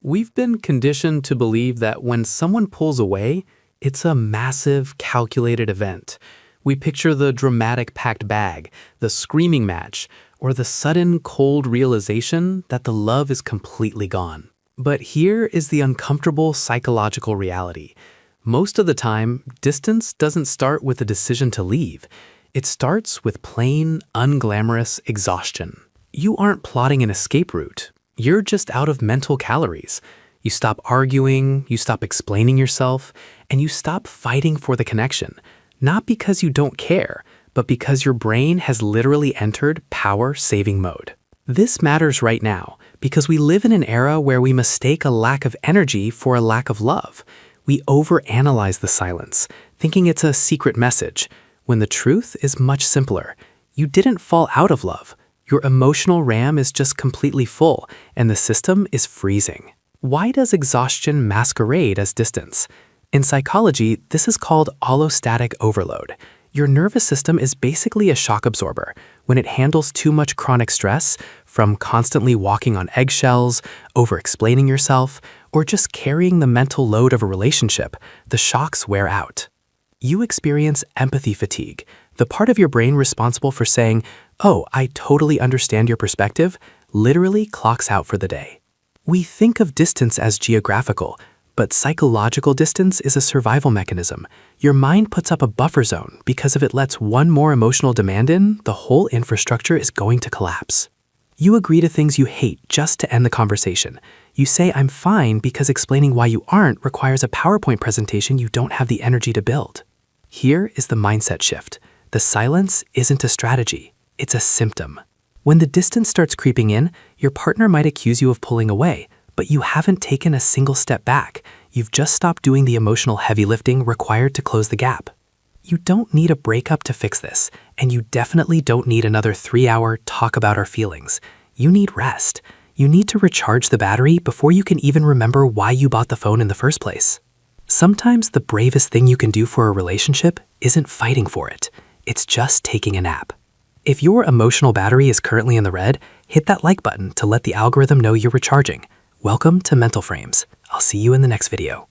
We've been conditioned to believe that when someone pulls away, it's a massive, calculated event. We picture the dramatic packed bag, the screaming match, or the sudden, cold realization that the love is completely gone. But here is the uncomfortable psychological reality. Most of the time, distance doesn't start with a decision to leave. It starts with plain, unglamorous exhaustion. You aren't plotting an escape route. You're just out of mental calories. You stop arguing, you stop explaining yourself, and you stop fighting for the connection. Not because you don't care, but because your brain has literally entered power-saving mode. This matters right now because we live in an era where we mistake a lack of energy for a lack of love. We overanalyze the silence, thinking it's a secret message, when the truth is much simpler. You didn't fall out of love. Your emotional RAM is just completely full, and the system is freezing. Why does exhaustion masquerade as distance? In psychology, this is called allostatic overload. Your nervous system is basically a shock absorber. When it handles too much chronic stress, from constantly walking on eggshells, over-explaining yourself, or just carrying the mental load of a relationship, the shocks wear out. You experience empathy fatigue, the part of your brain responsible for saying, "Oh, I totally understand your perspective," literally clocks out for the day. We think of distance as geographical, but psychological distance is a survival mechanism. Your mind puts up a buffer zone because if it lets one more emotional demand in, the whole infrastructure is going to collapse. You agree to things you hate just to end the conversation. You say, "I'm fine," because explaining why you aren't requires a PowerPoint presentation you don't have the energy to build. Here is the mindset shift. The silence isn't a strategy, it's a symptom. When the distance starts creeping in, your partner might accuse you of pulling away, but you haven't taken a single step back. You've just stopped doing the emotional heavy lifting required to close the gap. You don't need a breakup to fix this, and you definitely don't need another 3-hour talk about our feelings. You need rest. You need to recharge the battery before you can even remember why you bought the phone in the first place. Sometimes the bravest thing you can do for a relationship isn't fighting for it. It's just taking a nap. If your emotional battery is currently in the red, hit that like button to let the algorithm know you're recharging. Welcome to Mental Frames. I'll see you in the next video.